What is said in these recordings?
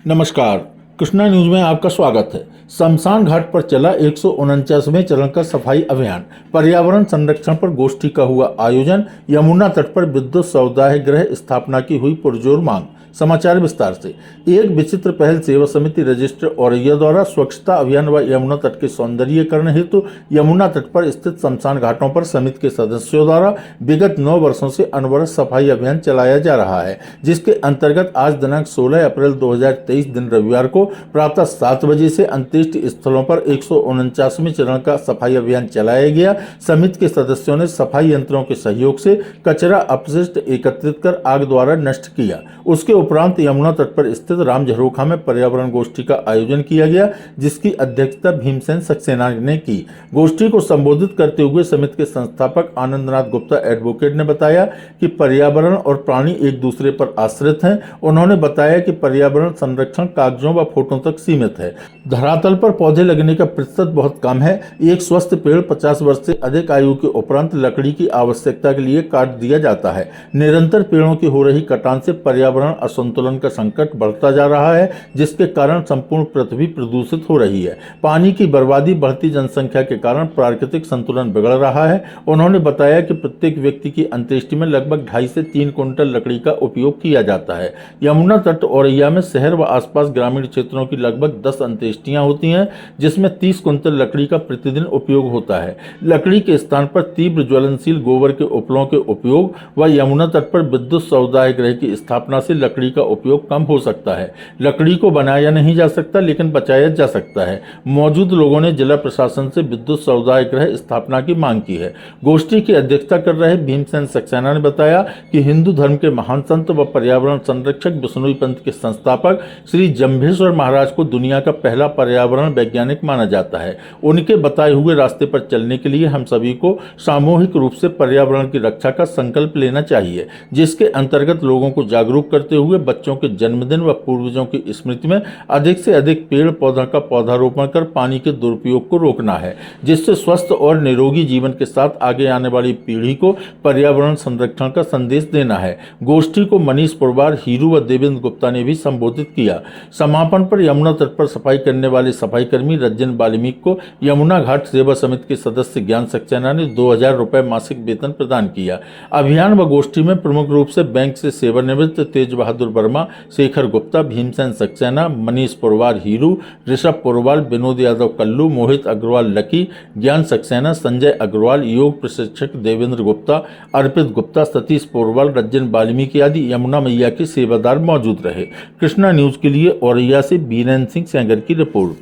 नमस्कार, कृष्णा न्यूज में आपका स्वागत है। शमशान घाट पर चला 149वें चरण का सफाई अभियान। पर्यावरण संरक्षण पर गोष्ठी का हुआ आयोजन। यमुना तट पर विद्युत सौदागृह स्थापना की हुई पुरजोर मांग। समाचार विस्तार से। एक विचित्र पहल सेवा समिति रजिस्टर औरैया द्वारा स्वच्छता अभियान व यमुना तट के सौंदर्यीकरण हेतु यमुना तट पर स्थित शमशान घाटों पर समिति के सदस्यों द्वारा विगत 9 वर्षों से अनवरत सफाई अभियान चलाया जा रहा है, जिसके अंतर्गत आज दिनांक 16 अप्रैल 2023 दिन रविवार को प्रातः 7 बजे से अंत्येष्टि स्थलों पर 149वें चरण का सफाई अभियान चलाया गया। समिति के सदस्यों ने सफाई यंत्रों के सहयोग से कचरा अपशिष्ट एकत्रित कर आग द्वारा नष्ट किया। उसके उपरांत यमुना तट पर स्थित राम झरोखा में पर्यावरण गोष्ठी का आयोजन किया गया, जिसकी अध्यक्षता भीमसेन सक्सेना ने की। गोष्ठी को संबोधित करते हुए समिति के संस्थापक आनंदनाथ गुप्ता एडवोकेट ने बताया कि पर्यावरण और प्राणी एक दूसरे पर आश्रित हैं। उन्होंने बताया कि पर्यावरण संरक्षण कागजों व फोटों तक सीमित है। धरातल पर पौधे लगने का प्रतिशत बहुत कम है। एक स्वस्थ पेड़ 50 वर्ष से अधिक आयु के उपरांत लकड़ी की आवश्यकता के लिए काट दिया जाता है। निरंतर पेड़ों की हो रही कटान से पर्यावरण असंतुलन का संकट बढ़ता जा रहा है, जिसके कारण संपूर्ण पृथ्वी प्रदूषित हो रही है। पानी की बर्बादी, बढ़ती जनसंख्या के कारण प्राकृतिक संतुलन बिगड़ रहा है। उन्होंने बताया कि प्रत्येक व्यक्ति की अंत्येष्टि में लगभग 2.5 से 3 कुंटल लकड़ी का उपयोग किया जाता है। यमुना तट औरैया में शहर व आसपास ग्रामीण क्षेत्रों की लगभग 10 अंत्येष्टियां होती हैं, जिसमें 30 कुंटल लकड़ी का प्रतिदिन उपयोग होता है। लकड़ी के स्थान पर तीव्र ज्वलनशील गोबर के उपलों के उपयोग व यमुना तट पर विद्युत सौदागृह की स्थापना से लकड़ी का उपयोग कम हो सकता है। लकड़ी को बनाया नहीं जा सकता, लेकिन बचाया जा सकता है। मौजूद लोगों ने जिला प्रशासन से विद्युत सौदागृह स्थापना की मांग की है। गोष्ठी की अध्यक्षता कर रहे भीमसेन सक्सेना ने बताया कि हिंदू धर्म के महान संत व पर्यावरण संरक्षक बिश्नोई पंथ के संस्थापक श्री जम्भेश्वर महाराज को दुनिया का पहला पर्यावरण वैज्ञानिक माना जाता है। उनके बताए हुए रास्ते पर चलने के लिए हम सभी को सामूहिक रूप से पर्यावरण की रक्षा का संकल्प लेना चाहिए, जिसके अंतर्गत लोगों को जागरूक करते हुए बच्चों के जन्मदिन व पूर्वजों की स्मृति में अधिक से अधिक पेड़ पौधा का पौधारोपण कर पानी के दुरुपयोग को रोकना है, जिससे स्वस्थ और निरोगी जीवन के साथ आगे आने वाली पीढ़ी को पर्यावरण संरक्षण का संदेश देना है। गोष्ठी को मनीष पुरवार, हीरू व देवेंद्र गुप्ता ने भी संबोधित किया। समापन पर यमुना तट पर सफाई करने वाले सफाई कर्मी रंजन वाल्मीकि को यमुना घाट सेवा समिति के सदस्य ज्ञान सक्सेना ने 2000 रुपये मासिक वेतन प्रदान किया। अभियान व गोष्ठी में प्रमुख रूप से बैंक से सेवानिवृत्त तेज बहादुर वर्मा, शेखर गुप्ता, भीमसेन सक्सेना, मनीष पुरवार हीरू, ऋषभ पुरवाल, विनोद यादव कल्लू, मोहित अग्रवाल लकी, ज्ञान सक्सेना, संजय अग्रवाल, योग प्रशिक्षक देवेंद्र गुप्ता, अर्पित गुप्ता, सतीश पुरवाल, रंजन वाल्मीकि आदि यमुना मैया के सेवादार मौजूद रहे। कृष्णा न्यूज के लिए औरैया से बीरेन सिंह सेंगर की रिपोर्ट।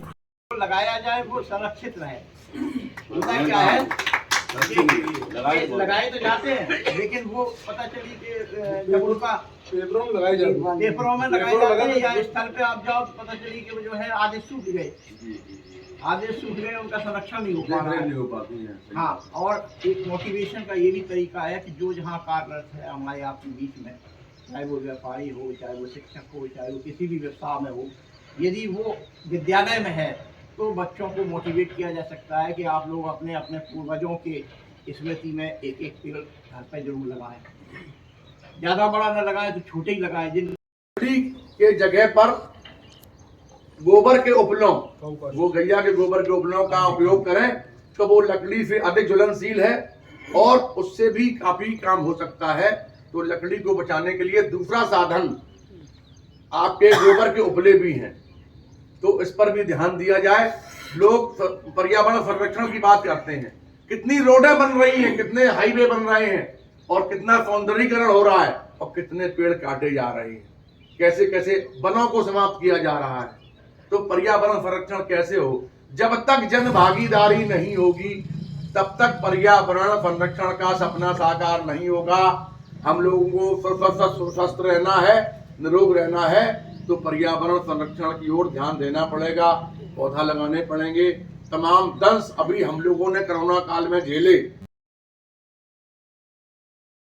लगाया जाए वो संरक्षित रहे। होता क्या है, लगाए तो जाते हैं, लेकिन वो पता चली कि जब उनका पेपरों में लगाए जाते हैं या स्थल पे आप जाओ, पता चली कि वो जो है आधे सूख गए, उनका संरक्षण नहीं हो पा रहा है। हाँ, और एक मोटिवेशन का ये भी तरीका है कि जो जहाँ कार्यरत है हमारे आपके बीच में, चाहे वो व्यापारी हो, चाहे वो शिक्षक हो, चाहे वो किसी भी व्यवसाय में हो, यदि वो विद्यालय में है तो बच्चों को मोटिवेट किया जा सकता है कि आप लोग अपने अपने पूर्वजों के स्मृति में एक एक पेड़ घर पर जरूर लगाएं। ज़्यादा बड़ा न लगाएं तो छोटे ही लगाएं। जिन के जगह पर गोबर के उपलों, वो गैया के गोबर के उपलों का उपयोग करें तो वो लकड़ी से अधिक ज्वलनशील है और उससे भी काफी काम हो सकता है। तो लकड़ी को बचाने के लिए दूसरा साधन आपके गोबर के उपले भी हैं, तो इस पर भी ध्यान दिया जाए। लोग पर्यावरण संरक्षण की बात करते हैं, कितनी रोडें बन रही हैं, कितने हाईवे बन रहे हैं और कितना सौंदर्यीकरण हो रहा है और कितने पेड़ काटे जा रहे हैं, कैसे कैसे वनों को समाप्त किया जा रहा है। तो पर्यावरण संरक्षण कैसे हो? जब तक जन भागीदारी नहीं होगी तब तक पर्यावरण संरक्षण का सपना साकार नहीं होगा। हम लोगों को स्वस्थ रहना है, निरोग रहना है, तो पर्यावरण संरक्षण की ओर ध्यान देना पड़ेगा, पौधा लगाने पड़ेंगे। तमाम दंश अभी हम लोगों ने कोरोना काल में झेले,